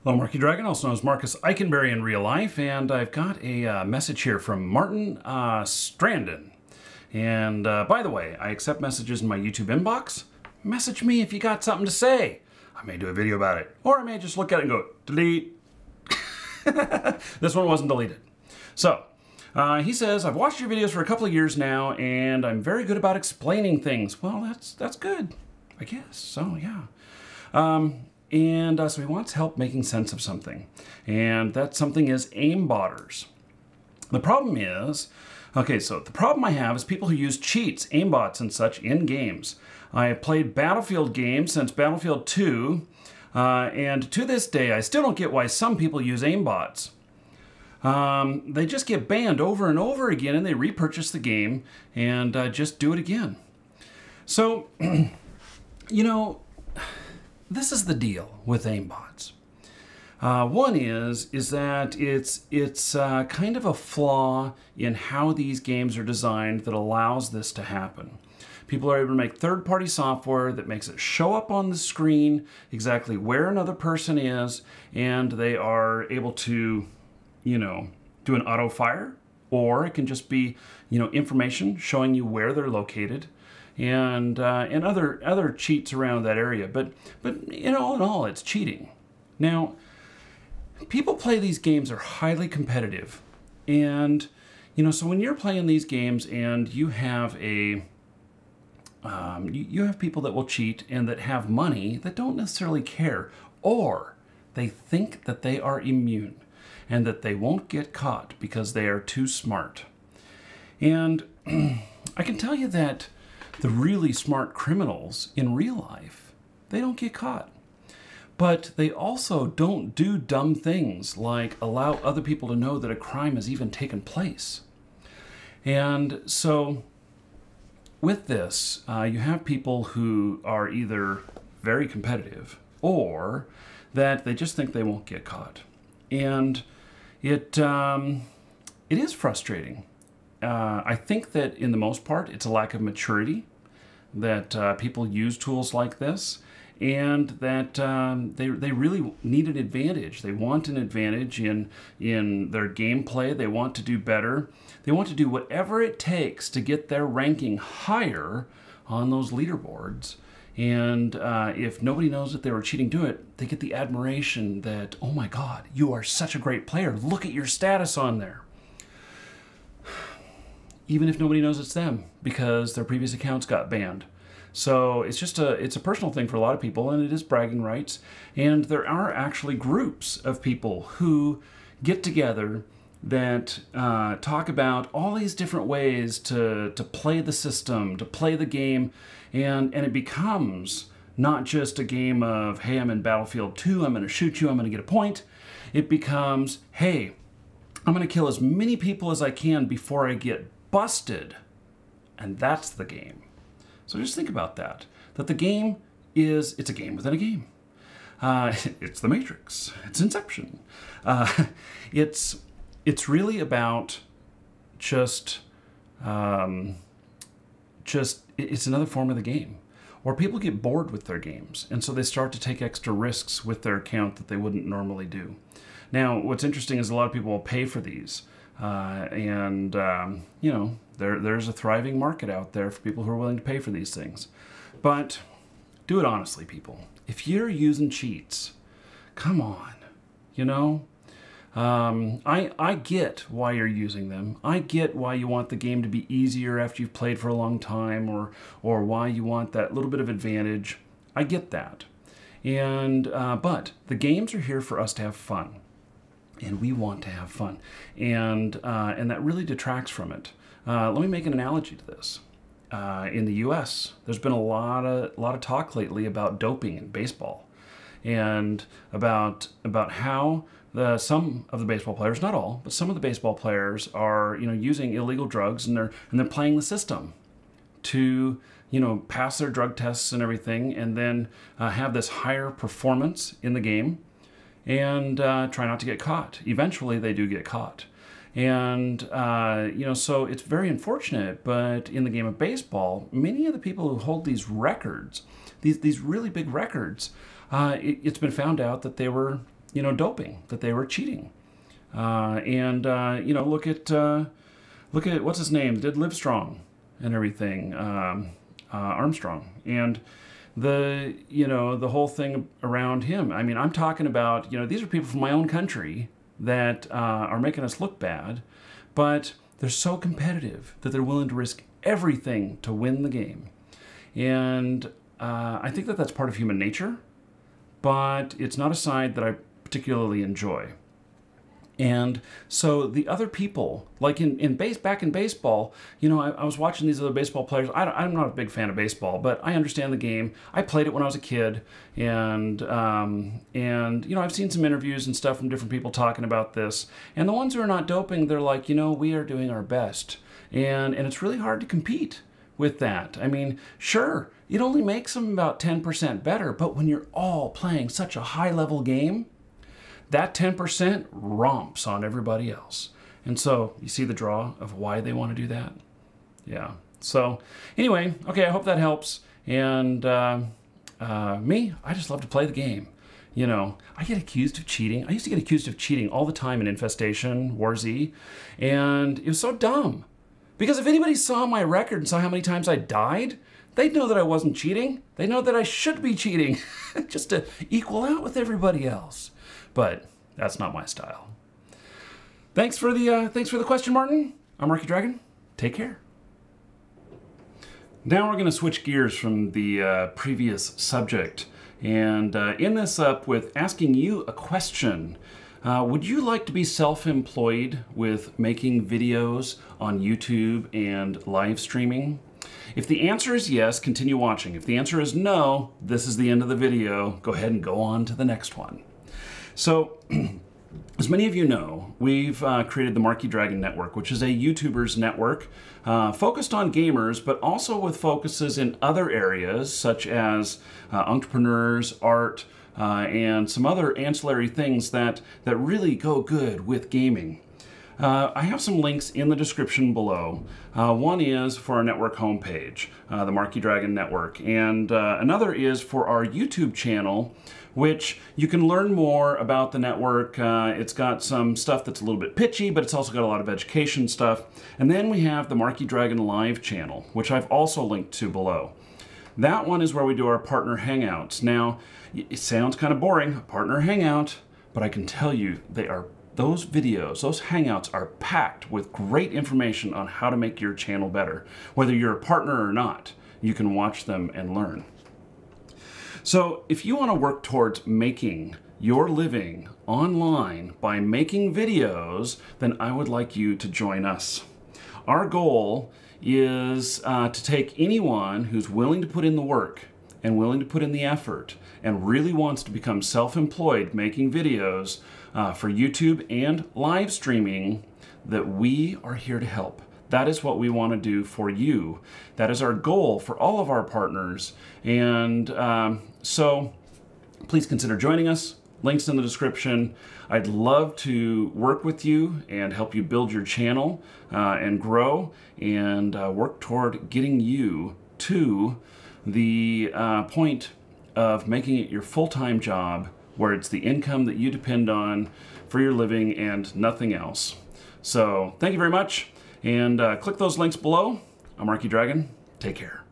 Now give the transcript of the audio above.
Hello, Marky Dragon, also known as Marcus Eichenberry in real life, and I've got a message here from Martin Strandon. And by the way, I accept messages in my YouTube inbox. Message me if you got something to say. I may do a video about it, or I may just look at it and go, delete. This one wasn't deleted. So, he says, I've watched your videos for a couple of years now, and I'm very good about explaining things. Well, that's good, I guess. So, yeah. So he wants help making sense of something. And that something is Aimbotters. The problem is, the problem I have is people who use cheats, aimbots and such in games. I have played Battlefield games since Battlefield 2, and to this day I still don't get why some people use aimbots. They just get banned over and over again, and they repurchase the game and just do it again. So, you know, this is the deal with aimbots. One is that it's kind of a flaw in how these games are designed that allows this to happen. People are able to make third-party software that makes it show up on the screen exactly where another person is, and they are able to, you know, do an auto fire, or it can just be, you know, information showing you where they're located, and other cheats around that area. But in all, it's cheating. Now, people play these games are highly competitive, and so when you're playing these games and you have you have people that will cheat and that have money that don't necessarily care, or they think that they are immune and that they won't get caught because they are too smart. And I can tell you that the really smart criminals in real life, they don't get caught. But they also don't do dumb things like allow other people to know that a crime has even taken place. And so with this, you have people who are either very competitive or that they just think they won't get caught. And it is frustrating. I think that in the most part, it's a lack of maturity that people use tools like this, and that they really need an advantage. They want an advantage in their gameplay. They want to do better. They want to do whatever it takes to get their ranking higher on those leaderboards. And if nobody knows that they were cheating to it, they get the admiration that, oh my God, you are such a great player. Look at your status on there. Even if nobody knows it's them because their previous accounts got banned. So it's just it's a personal thing for a lot of people, and it is bragging rights. And there are actually groups of people who get together that talk about all these different ways to play the system, to play the game, and it becomes not just a game of, hey, I'm in Battlefield 2, I'm going to shoot you, I'm going to get a point. It becomes, hey, I'm going to kill as many people as I can before I get busted, and that's the game. So just think about that. That the game it's a game within a game. It's the Matrix. It's Inception. It's really about it's another form of the game. Or people get bored with their games, and so they start to take extra risks with their account that they wouldn't normally do. Now, what's interesting is a lot of people will pay for these. You know, there's a thriving market out there for people who are willing to pay for these things. But do it honestly, people. If you're using cheats, come on, you know? I get why you're using them. I get why you want the game to be easier after you've played for a long time, or why you want that little bit of advantage. I get that. And but the games are here for us to have fun. And we want to have fun, and that really detracts from it. Let me make an analogy to this. In the U.S., there's been a lot of talk lately about doping in baseball, and about how some of the baseball players, not all, but some of the baseball players are using illegal drugs, and they're playing the system to pass their drug tests and everything, and then have this higher performance in the game. And try not to get caught. Eventually, they do get caught. And, so it's very unfortunate, but in the game of baseball, many of the people who hold these records, these really big records, it's been found out that they were doping, that they were cheating. Look at what's his name, did Livestrong and everything, Armstrong, and the whole thing around him. I mean, I'm talking about, these are people from my own country that are making us look bad, but they're so competitive that they're willing to risk everything to win the game. And I think that that's part of human nature, but it's not a side that I particularly enjoy. And so the other people, like back in baseball, I was watching these other baseball players. I'm not a big fan of baseball, but I understand the game. I played it when I was a kid, and I've seen some interviews and stuff from different people talking about this. And the ones who are not doping, they're like, we are doing our best, and it's really hard to compete with that. I mean, sure, it only makes them about 10% better, but when you're all playing such a high-level game, that 10% romps on everybody else. And so you see the draw of why they want to do that? Yeah. So anyway, okay, I hope that helps. And me, I just love to play the game. I get accused of cheating. I used to get accused of cheating all the time in Infestation, War Z, and it was so dumb. Because if anybody saw my record and saw how many times I died, they'd know that I wasn't cheating. They know that I should be cheating just to equal out with everybody else. But that's not my style. Thanks for the question, Martin. I'm Marky Dragon. Take care. Now we're going to switch gears from the previous subject and end this up with asking you a question. Would you like to be self-employed with making videos on YouTube and live streaming? If the answer is yes, continue watching. If the answer is no, this is the end of the video. Go ahead and go on to the next one. So, as many of you know, we've created the Marky Dragon Network, which is a YouTubers network focused on gamers, but also with focuses in other areas such as entrepreneurs, art, and some other ancillary things that really go good with gaming. I have some links in the description below. One is for our network homepage, the Marky Dragon Network, and another is for our YouTube channel, which you can learn more about the network. It's got some stuff that's a little bit pitchy, but it's also got a lot of education stuff. And then we have the Marky Dragon Live channel, which I've also linked to below. That one is where we do our partner hangouts. Now, it sounds kind of boring, a partner hangout, but I can tell you those videos, those hangouts are packed with great information on how to make your channel better. Whether you're a partner or not, you can watch them and learn. So if you want to work towards making your living online by making videos, then I would like you to join us. Our goal is to take anyone who's willing to put in the work and willing to put in the effort and really wants to become self-employed making videos for YouTube and live streaming, that we are here to help. That is what we want to do for you. That is our goal for all of our partners. And so please consider joining us. Links in the description. I'd love to work with you and help you build your channel and grow and work toward getting you to the point of making it your full-time job, where it's the income that you depend on for your living and nothing else. So thank you very much, and click those links below. I'm Marky Dragon. Take care.